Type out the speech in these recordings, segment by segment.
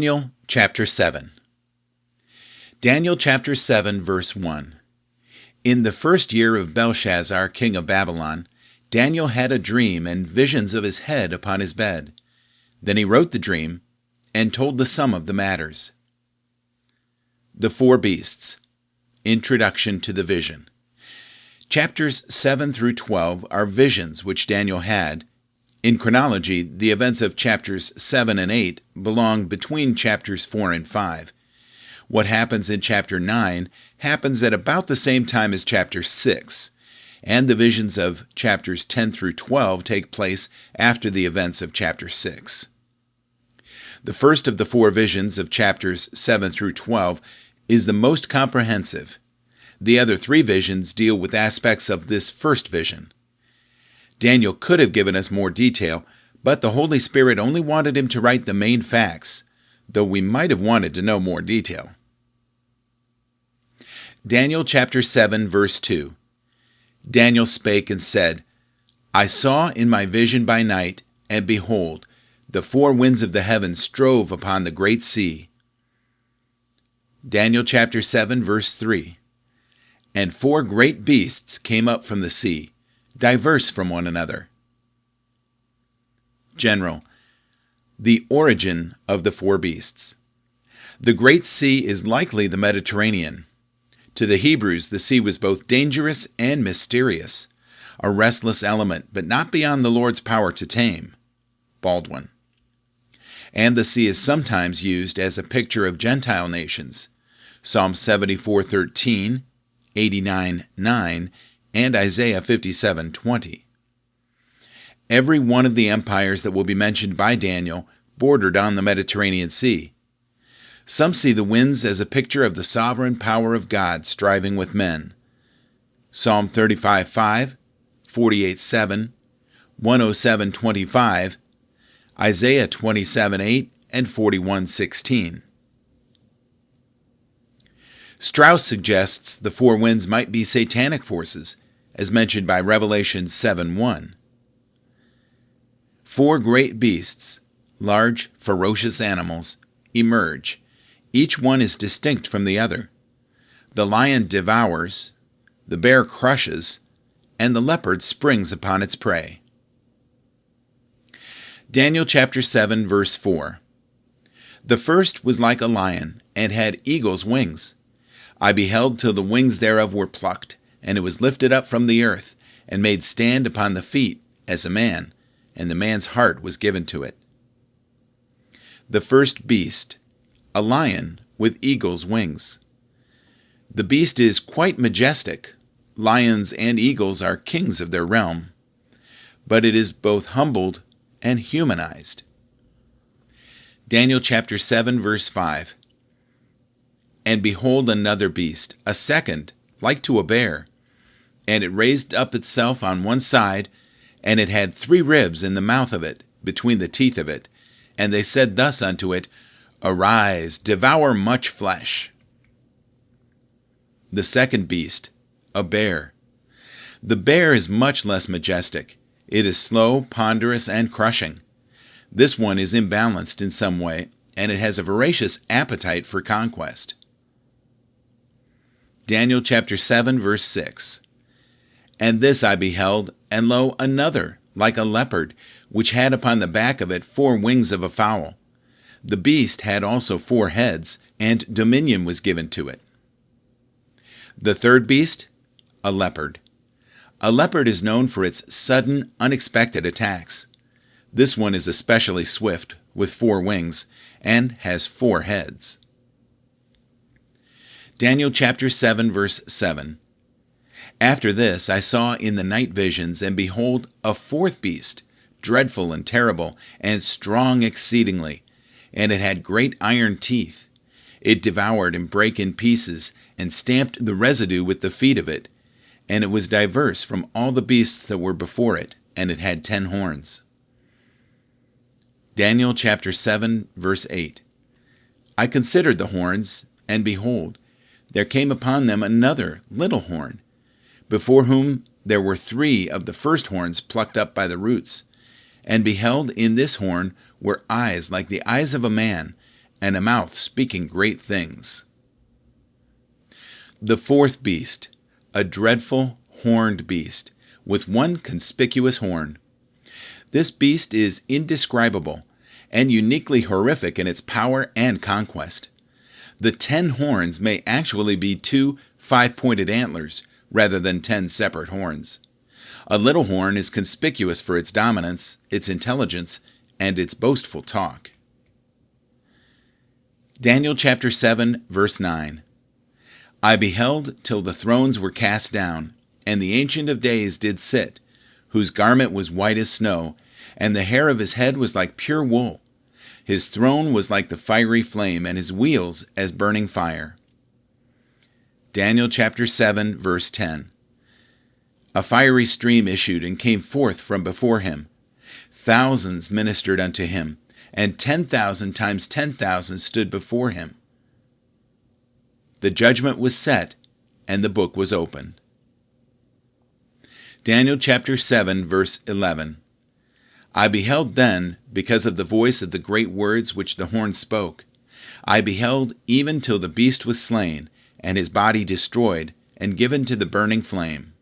Daniel chapter 7. Daniel chapter 7, verse 1. In the first year of Belshazzar, king of Babylon, Daniel had a dream and visions of his head upon his bed. Then he wrote the dream and told the sum of the matters. The four beasts. Introduction to the vision. Chapters 7 through 12 are visions which Daniel had. In chronology, the events of chapters 7 and 8 belong between chapters 4 and 5. What happens in chapter 9 happens at about the same time as chapter 6, and the visions of chapters 10 through 12 take place after the events of chapter 6. The first of the four visions of chapters 7 through 12 is the most comprehensive. The other three visions deal with aspects of this first vision. Daniel could have given us more detail, but the Holy Spirit only wanted him to write the main facts, though we might have wanted to know more detail. Daniel chapter 7, verse 2. Daniel spake and said, I saw in my vision by night, and behold, the four winds of the heaven strove upon the great sea. Daniel chapter 7, verse 3. And four great beasts came up from the sea, diverse from one another. General. The origin of the four beasts. The great sea is likely the Mediterranean. To the Hebrews, the sea was both dangerous and mysterious, a restless element, but not beyond the Lord's power to tame. Baldwin. And the sea is sometimes used as a picture of Gentile nations. Psalm 74:13, 89:9, and Isaiah 57:20. Every one of the empires that will be mentioned by Daniel bordered on the Mediterranean Sea. Some see the winds as a picture of the sovereign power of God striving with men. Psalm 35:5, 48:7, 107:25, Isaiah 27:8, and 41:16. Strauss suggests the four winds might be satanic forces, as mentioned by Revelation 7:1. Four great beasts, large, ferocious animals, emerge. Each one is distinct from the other. The lion devours, the bear crushes, and the leopard springs upon its prey. Daniel chapter 7, verse 4. The first was like a lion, and had eagle's wings. I beheld till the wings thereof were plucked, and it was lifted up from the earth, and made stand upon the feet as a man, and the man's heart was given to it. The first beast, a lion with eagle's wings. The beast is quite majestic. Lions and eagles are kings of their realm, but it is both humbled and humanized. Daniel chapter 7, verse 5. And behold another beast, a second, like to a bear. And it raised up itself on one side, and it had 3 ribs in the mouth of it, between the teeth of it. And they said thus unto it, Arise, devour much flesh. The second beast, a bear. The bear is much less majestic. It is slow, ponderous, and crushing. This one is imbalanced in some way, and it has a voracious appetite for conquest. Daniel chapter 7, verse 6. And this I beheld, and lo, another, like a leopard, which had upon the back of it 4 wings of a fowl. The beast had also 4 heads, and dominion was given to it. The third beast, a leopard. A leopard is known for its sudden, unexpected attacks. This one is especially swift, with 4 wings, and has 4 heads. Daniel chapter 7, verse 7. After this I saw in the night visions, and behold, a 4th beast, dreadful and terrible, and strong exceedingly, and it had great iron teeth. It devoured and brake in pieces, and stamped the residue with the feet of it. And it was diverse from all the beasts that were before it, and it had 10 horns. Daniel chapter 7, verse 8. I considered the horns, and behold, there came upon them another little horn, before whom there were 3 of the first horns plucked up by the roots. And beheld in this horn were eyes like the eyes of a man, and a mouth speaking great things. The fourth beast, a dreadful horned beast, with one conspicuous horn. This beast is indescribable and uniquely horrific in its power and conquest. The 10 horns may actually be 2 5-pointed antlers rather than 10 separate horns. A little horn is conspicuous for its dominance, its intelligence, and its boastful talk. Daniel chapter 7, verse 9. I beheld till the thrones were cast down, and the Ancient of Days did sit, whose garment was white as snow, and the hair of his head was like pure wool. His throne was like the fiery flame, and his wheels as burning fire. Daniel chapter 7, verse 10. A fiery stream issued and came forth from before him. Thousands ministered unto him, and 10,000 times 10,000 stood before him. The judgment was set, and the book was opened. Daniel chapter 7, verse 11. I beheld then, because of the voice of the great words which the horn spoke. I beheld even till the beast was slain, and his body destroyed, and given to the burning flame.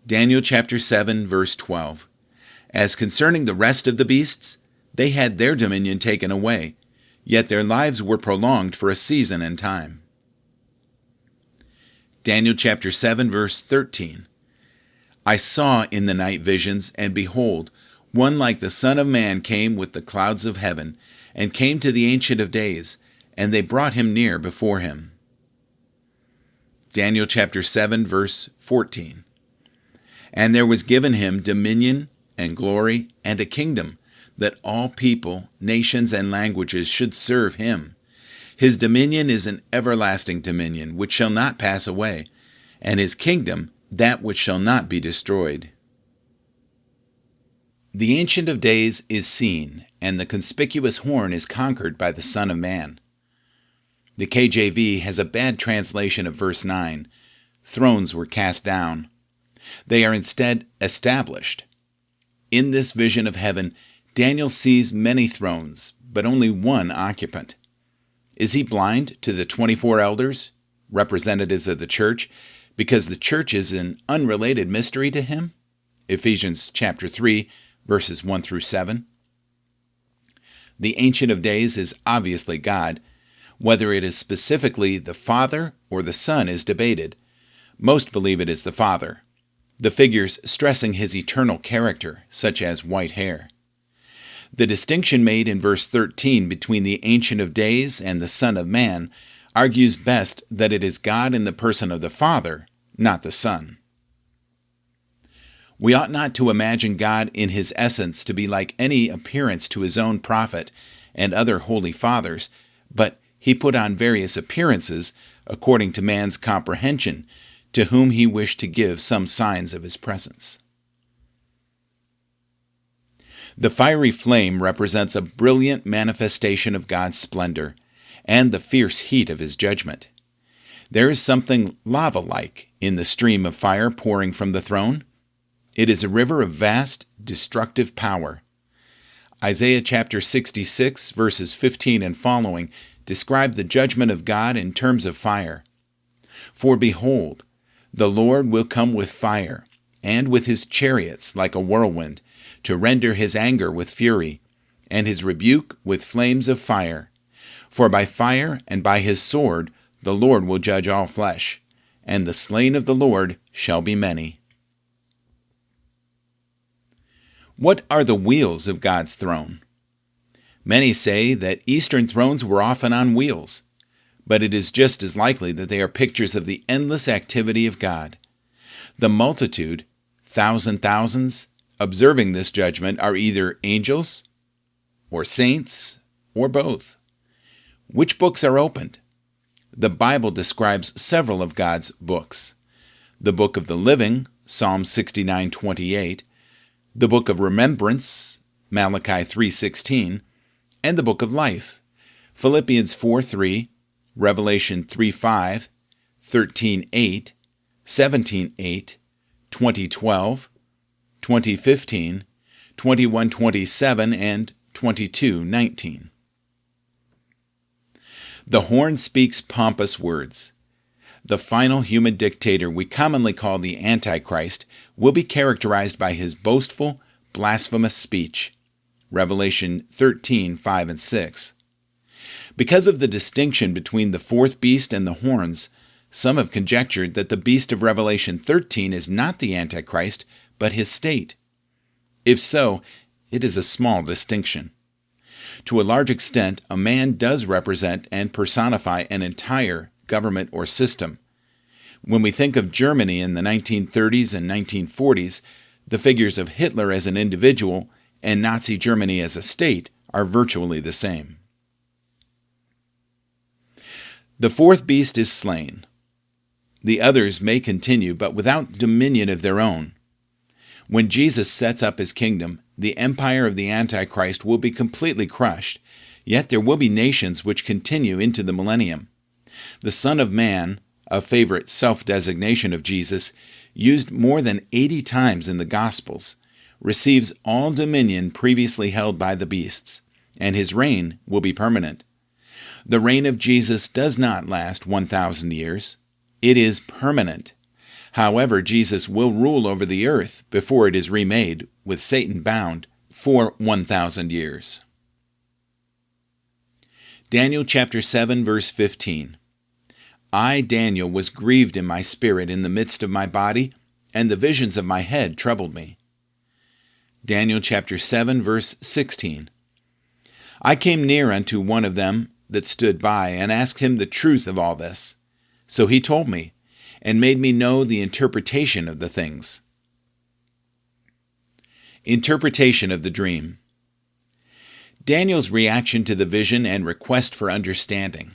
Daniel chapter 7, verse 12. As concerning the rest of the beasts, they had their dominion taken away, yet their lives were prolonged for a season and time. Daniel chapter 7, verse 13. I saw in the night visions, and behold, one like the Son of Man came with the clouds of heaven, and came to the Ancient of Days, and they brought him near before him. Daniel chapter 7, verse 14. And there was given him dominion and glory and a kingdom, that all people, nations, and languages should serve him. His dominion is an everlasting dominion, which shall not pass away, and his kingdom that which shall not be destroyed. The Ancient of Days is seen, and the conspicuous horn is conquered by the Son of Man. The KJV has a bad translation of verse 9. Thrones were cast down. They are instead established. In this vision of heaven, Daniel sees many thrones, but only one occupant. Is he blind to the 24 elders, representatives of the church, because the church is an unrelated mystery to him? Ephesians chapter 3, verses 1 through 7. The Ancient of Days is obviously God. Whether it is specifically the Father or the Son is debated. Most believe it is the Father, the figures stressing his eternal character, such as white hair. The distinction made in verse 13 between the Ancient of Days and the Son of Man argues best that it is God in the person of the Father, not the Son. We ought not to imagine God in his essence to be like any appearance to his own prophet and other holy fathers, but he put on various appearances according to man's comprehension, to whom he wished to give some signs of his presence. The fiery flame represents a brilliant manifestation of God's splendor and the fierce heat of his judgment. There is something lava-like in the stream of fire pouring from the throne. It is a river of vast, destructive power. Isaiah chapter 66, verses 15 and following, describe the judgment of God in terms of fire. For behold, the Lord will come with fire, and with his chariots like a whirlwind, to render his anger with fury, and his rebuke with flames of fire. For by fire and by his sword the Lord will judge all flesh, and the slain of the Lord shall be many. What are the wheels of God's throne? Many say that Eastern thrones were often on wheels, but it is just as likely that they are pictures of the endless activity of God. The multitude, thousands, observing this judgment are either angels or saints or both. Which books are opened? The Bible describes several of God's books. The book of the living, Psalm 69:28, the book of remembrance, Malachi 3:16, and the book of life, Philippians 4:3, Revelation 3:5, 13:8, 17:8, 20:12, 20:15, 21:27, and 22:19. The horn speaks pompous words. The final human dictator we commonly call the Antichrist will be characterized by his boastful, blasphemous speech. Revelation 13:5 and 6. Because of the distinction between the fourth beast and the horns, some have conjectured that the beast of Revelation 13 is not the Antichrist, but his state. If so, it is a small distinction. To a large extent, a man does represent and personify an entire government or system. When we think of Germany in the 1930s and 1940s, the figures of Hitler as an individual and Nazi Germany as a state are virtually the same. The fourth beast is slain. The others may continue, but without dominion of their own. When Jesus sets up his kingdom, the empire of the Antichrist will be completely crushed, yet there will be nations which continue into the millennium. The Son of Man, a favorite self-designation of Jesus, used more than 80 times in the Gospels, receives all dominion previously held by the beasts, and his reign will be permanent. The reign of Jesus does not last 1,000 years. It is permanent. However, Jesus will rule over the earth before it is remade, with Satan bound, for 1,000 years. Daniel chapter 7, verse 15. I, Daniel, was grieved in my spirit in the midst of my body, and the visions of my head troubled me. Daniel chapter 7, verse 16. I came near unto one of them that stood by, and asked him the truth of all this. So he told me, and made me know the interpretation of the things. Interpretation of the dream. Daniel's reaction to the vision and request for understanding.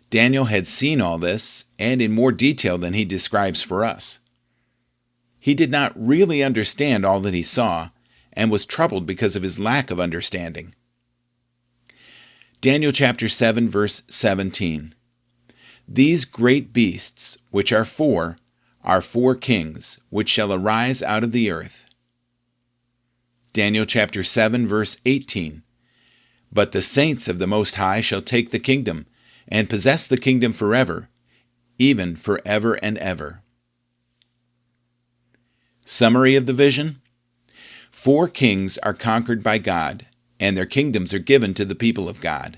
Daniel had seen all this, and in more detail than he describes for us. He did not really understand all that he saw, and was troubled because of his lack of understanding. Daniel chapter 7, verse 17. These great beasts, which are four kings, which shall arise out of the earth. Daniel chapter 7, verse 18. But the saints of the Most High shall take the kingdom, and possess the kingdom forever, even forever and ever. Summary of the vision. 4 kings are conquered by God, and their kingdoms are given to the people of God.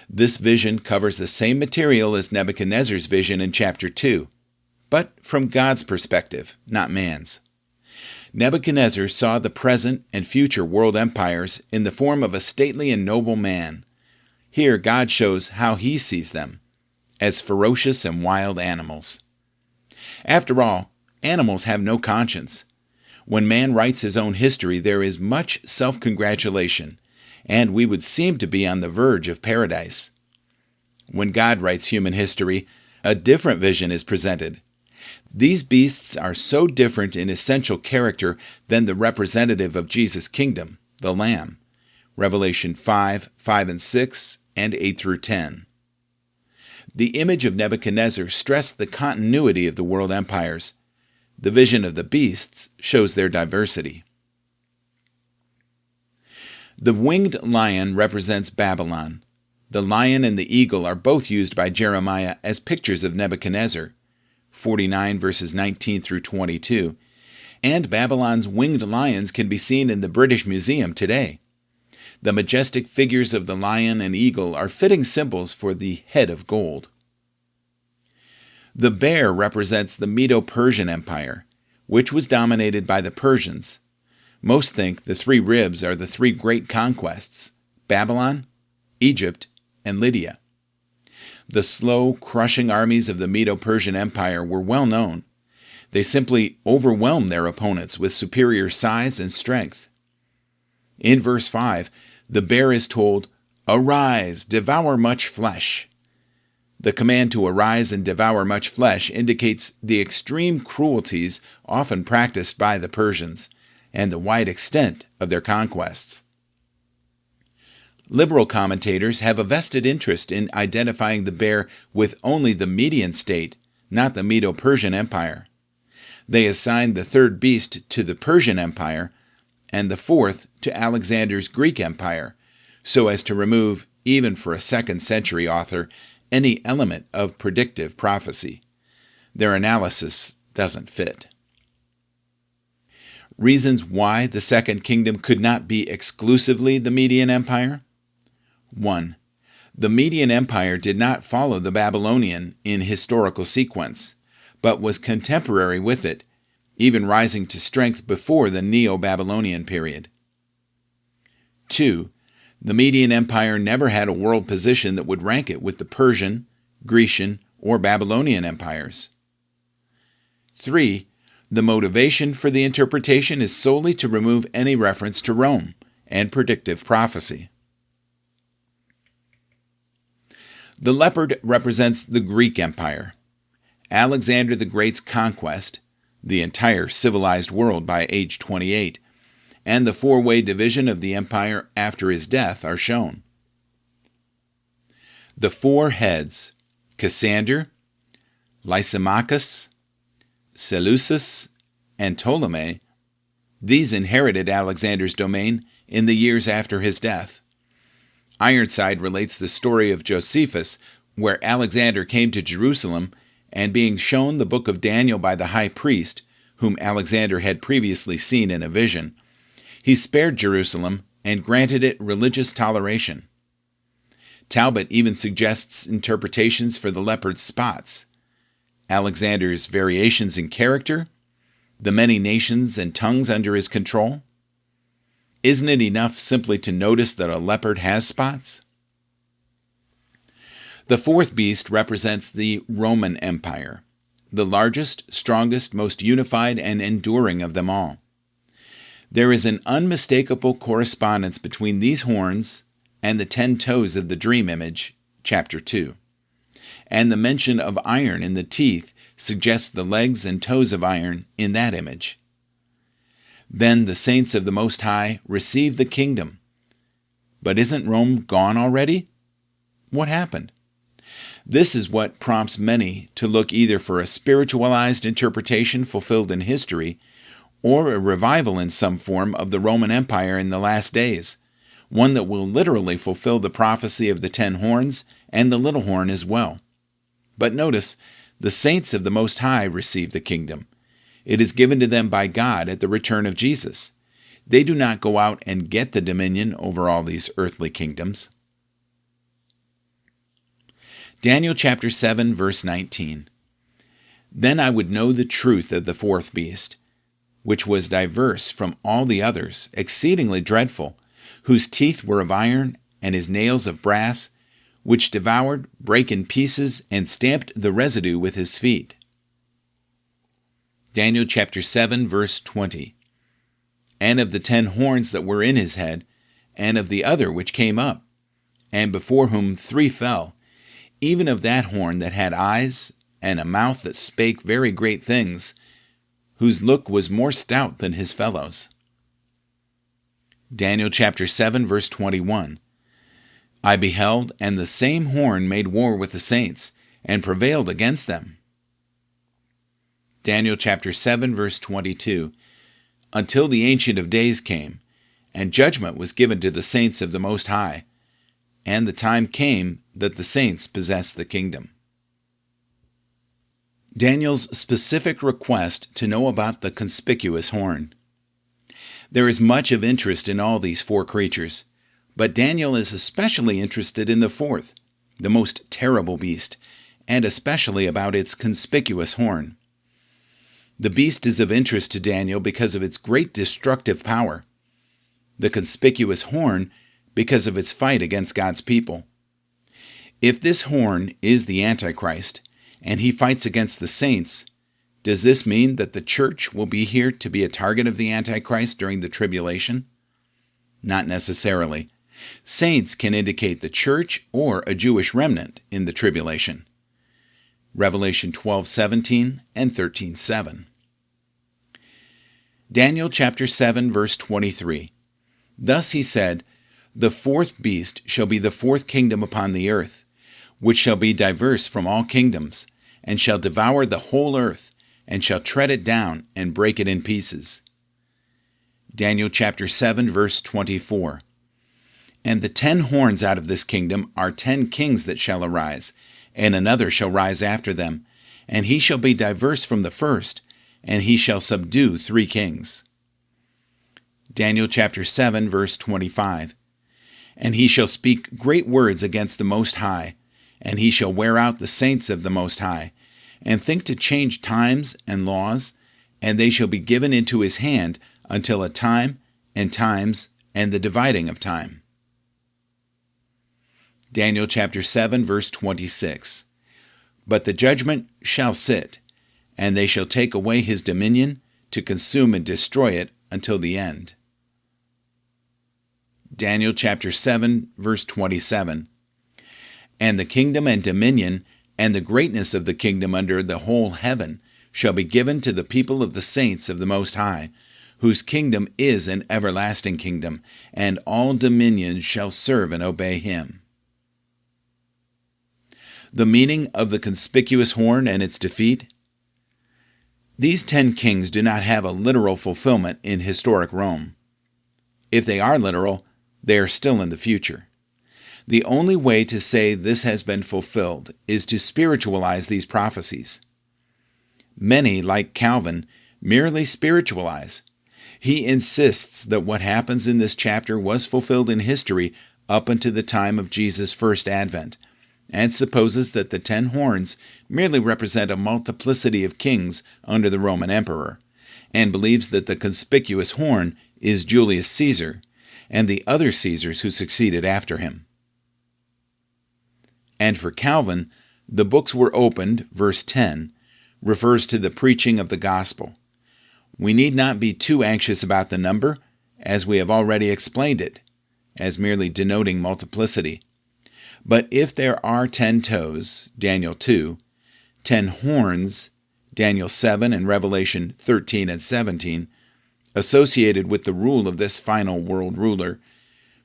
This vision covers the same material as Nebuchadnezzar's vision in chapter 2, but from God's perspective, not man's. Nebuchadnezzar saw the present and future world empires in the form of a stately and noble man. Here God shows how he sees them, as ferocious and wild animals. After all, animals have no conscience. When man writes his own history, there is much self-congratulation, and we would seem to be on the verge of paradise. When God writes human history, a different vision is presented. These beasts are so different in essential character than the representative of Jesus' kingdom, the Lamb. Revelation 5, 5 and 6, and 8 through 10. The image of Nebuchadnezzar stressed the continuity of the world empires. The vision of the beasts shows their diversity. The winged lion represents Babylon. The lion and the eagle are both used by Jeremiah as pictures of Nebuchadnezzar, 49 verses 19 through 22, and Babylon's winged lions can be seen in the British Museum today. The majestic figures of the lion and eagle are fitting symbols for the head of gold. The bear represents the Medo-Persian Empire, which was dominated by the Persians. Most think the 3 ribs are the 3 great conquests: Babylon, Egypt, and Lydia. The slow, crushing armies of the Medo-Persian Empire were well known. They simply overwhelmed their opponents with superior size and strength. In verse 5, the bear is told, "Arise, devour much flesh." The command to arise and devour much flesh indicates the extreme cruelties often practiced by the Persians, and the wide extent of their conquests. Liberal commentators have a vested interest in identifying the bear with only the Median state, not the Medo-Persian Empire. They assign the third beast to the Persian Empire, and the fourth to Alexander's Greek Empire, so as to remove, even for a 2nd century author, any element of predictive prophecy. Their analysis doesn't fit. Reasons why the Second Kingdom could not be exclusively the Median Empire. 1. The Median Empire did not follow the Babylonian in historical sequence, but was contemporary with it, even rising to strength before the Neo-Babylonian period. 2. The Median Empire never had a world position that would rank it with the Persian, Grecian, or Babylonian empires. 3. The motivation for the interpretation is solely to remove any reference to Rome and predictive prophecy. The leopard represents the Greek Empire. Alexander the Great's conquest, the entire civilized world by age 28, and the 4-way division of the empire after his death are shown. The 4 heads, Cassander, Lysimachus, Seleucus, and Ptolemy, these inherited Alexander's domain in the years after his death. Ironside relates the story of Josephus, where Alexander came to Jerusalem, and being shown the book of Daniel by the high priest, whom Alexander had previously seen in a vision, he spared Jerusalem and granted it religious toleration. Talbot even suggests interpretations for the leopard's spots, Alexander's variations in character, the many nations and tongues under his control. Isn't it enough simply to notice that a leopard has spots? The 4th beast represents the Roman Empire, the largest, strongest, most unified, and enduring of them all. There is an unmistakable correspondence between these horns and the 10 toes of the dream image, chapter 2. And the mention of iron in the teeth suggests the legs and toes of iron in that image. Then the saints of the Most High receive the kingdom. But isn't Rome gone already? What happened? This is what prompts many to look either for a spiritualized interpretation fulfilled in history, or a revival in some form of the Roman Empire in the last days, one that will literally fulfill the prophecy of the 10 horns and the little horn as well. But notice, the saints of the Most High receive the kingdom. It is given to them by God at the return of Jesus. They do not go out and get the dominion over all these earthly kingdoms. Daniel chapter 7, verse 19. Then I would know the truth of the 4th beast, which was diverse from all the others, exceedingly dreadful, whose teeth were of iron, and his nails of brass, which devoured, brake in pieces, and stamped the residue with his feet. Daniel chapter 7, verse 20. And of the 10 horns that were in his head, and of the other which came up, and before whom 3 fell, even of that horn that had eyes, and a mouth that spake very great things, whose look was more stout than his fellows. Daniel chapter 7, verse 21. I beheld, and the same horn made war with the saints, and prevailed against them. Daniel chapter 7, verse 22. Until the Ancient of Days came, and judgment was given to the saints of the Most High, and the time came that the saints possessed the kingdom. Daniel's specific request to know about the conspicuous horn. There is much of interest in all these 4 creatures, but Daniel is especially interested in the 4th, the most terrible beast, and especially about its conspicuous horn. The beast is of interest to Daniel because of its great destructive power. The conspicuous horn because of its fight against God's people. If this horn is the Antichrist, and he fights against the saints, does this mean that the church will be here to be a target of the Antichrist during the tribulation? Not necessarily. Saints can indicate the church or a Jewish remnant in the tribulation. Revelation 12:17 and 13:7. Daniel chapter 7, verse 23. Thus he said, The 4th beast shall be the 4th kingdom upon the earth, which shall be diverse from all kingdoms, and shall devour the whole earth, and shall tread it down and break it in pieces. Daniel chapter 7, verse 24. And the 10 horns out of this kingdom are 10 kings that shall arise, and another shall rise after them, and he shall be diverse from the first, and he shall subdue 3 kings. Daniel chapter 7, verse 25. And he shall speak great words against the Most High, and he shall wear out the saints of the Most High, and think to change times and laws, and they shall be given into his hand until a time and times and the dividing of time. Daniel chapter 7, verse 26. But the judgment shall sit, and they shall take away his dominion to consume and destroy it until the end. Daniel chapter 7, verse 27. And the kingdom and dominion and the greatness of the kingdom under the whole heaven shall be given to the people of the saints of the Most High, whose kingdom is an everlasting kingdom, and all dominions shall serve and obey him. The meaning of the conspicuous horn and its defeat? These 10 kings do not have a literal fulfillment in historic Rome. If they are literal, they are still in the future. The only way to say this has been fulfilled is to spiritualize these prophecies. Many, like Calvin, merely spiritualize. He insists that what happens in this chapter was fulfilled in history up until the time of Jesus' first advent, and supposes that the 10 horns merely represent a multiplicity of kings under the Roman emperor, and believes that the conspicuous horn is Julius Caesar and the other Caesars who succeeded after him. And for Calvin, the books were opened, verse 10, refers to the preaching of the gospel. We need not be too anxious about the number, as we have already explained it, as merely denoting multiplicity. But if there are 10 toes, Daniel 2, 10 horns, Daniel 7 and Revelation 13 and 17, associated with the rule of this final world ruler,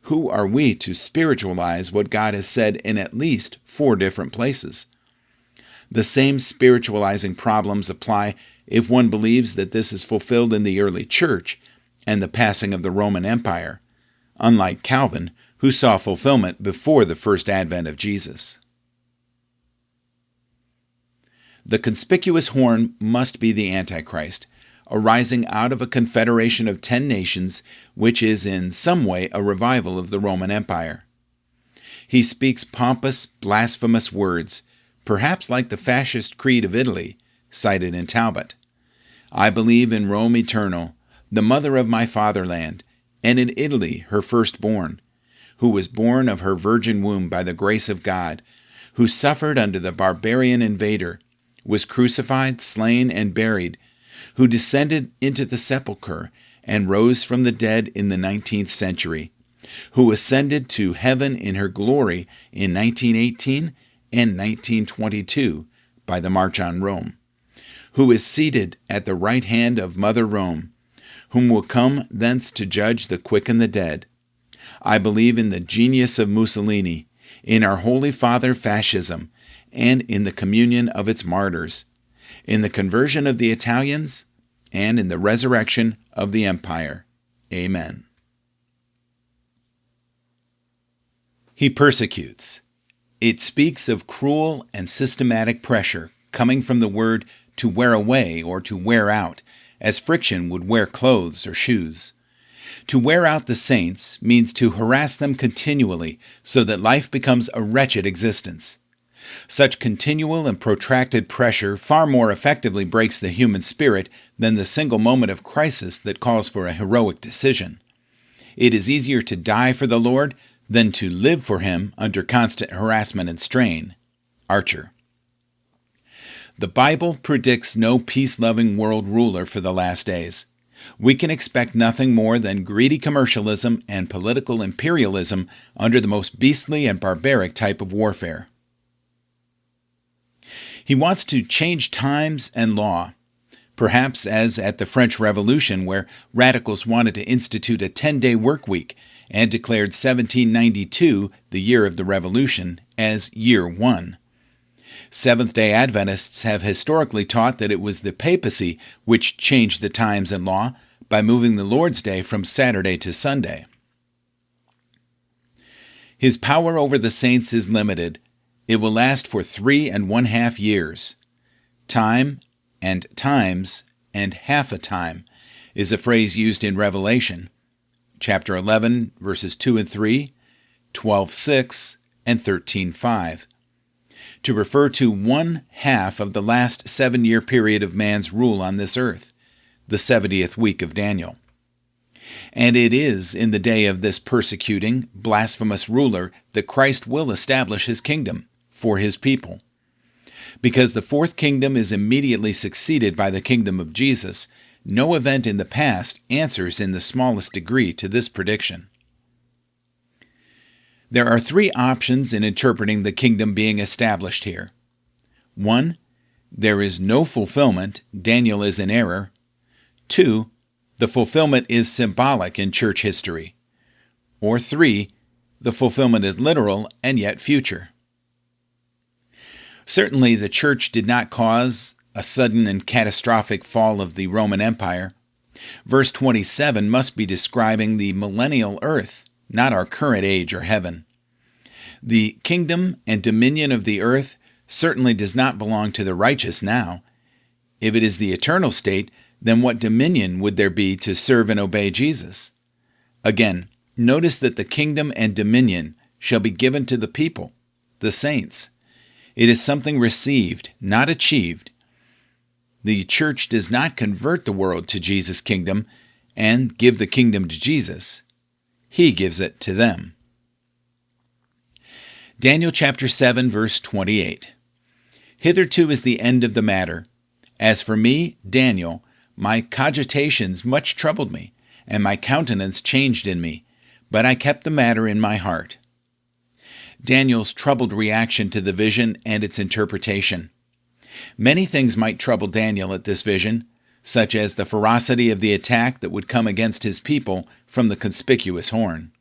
who are we to spiritualize what God has said in at least 4 different places? The same spiritualizing problems apply if one believes that this is fulfilled in the early church and the passing of the Roman Empire, unlike Calvin, who saw fulfillment before the first advent of Jesus. The conspicuous horn must be the Antichrist, arising out of a confederation of 10 nations, which is in some way a revival of the Roman Empire. He speaks pompous, blasphemous words, perhaps like the fascist creed of Italy, cited in Talbot. I believe in Rome eternal, the mother of my fatherland, and in Italy her firstborn, who was born of her virgin womb by the grace of God, who suffered under the barbarian invader, was crucified, slain, and buried, who descended into the sepulchre and rose from the dead in the 19th century, who ascended to heaven in her glory in 1918 and 1922 by the March on Rome, who is seated at the right hand of Mother Rome, whom will come thence to judge the quick and the dead. I believe in the genius of Mussolini, in our Holy Father fascism, and in the communion of its martyrs, in the conversion of the Italians, and in the resurrection of the empire. Amen. He persecutes. It speaks of cruel and systematic pressure coming from the word to wear away or to wear out, as friction would wear clothes or shoes. To wear out the saints means to harass them continually so that life becomes a wretched existence. Such continual and protracted pressure far more effectively breaks the human spirit than the single moment of crisis that calls for a heroic decision. It is easier to die for the Lord than to live for Him under constant harassment and strain. Archer. The Bible predicts no peace-loving world ruler for the last days. We can expect nothing more than greedy commercialism and political imperialism under the most beastly and barbaric type of warfare. He wants to change times and law, perhaps as at the French Revolution, where radicals wanted to institute a 10-day work week and declared 1792, the year of the Revolution, as Year 1. Seventh-day Adventists have historically taught that it was the papacy which changed the times and law by moving the Lord's Day from Saturday to Sunday. His power over the saints is limited. It will last for 3.5 years. Time and times and half a time is a phrase used in Revelation, chapter 11, verses 2 and 3, 12:6, and 13:5, to refer to 1/2 of the last 7-year period of man's rule on this earth, the 70th week of Daniel. And it is in the day of this persecuting, blasphemous ruler that Christ will establish his kingdom for his people. Because the fourth kingdom is immediately succeeded by the kingdom of Jesus, no event in the past answers in the smallest degree to this prediction. There are 3 options in interpreting the kingdom being established here. 1. There is no fulfillment. Daniel is in error. 2. The fulfillment is symbolic in church history. Or 3. The fulfillment is literal and yet future. Certainly, the church did not cause a sudden and catastrophic fall of the Roman Empire. Verse 27 must be describing the millennial earth, not our current age or heaven. The kingdom and dominion of the earth certainly does not belong to the righteous now. If it is the eternal state, then what dominion would there be to serve and obey Jesus? Again, notice that the kingdom and dominion shall be given to the people, the saints. It is something received, not achieved. The church does not convert the world to Jesus' kingdom and give the kingdom to Jesus. He gives it to them. Daniel chapter 7, verse 28. Hitherto is the end of the matter. As for me, Daniel, my cogitations much troubled me, and my countenance changed in me, but I kept the matter in my heart. Daniel's troubled reaction to the vision and its interpretation. Many things might trouble Daniel at this vision, such as the ferocity of the attack that would come against his people from the conspicuous horn.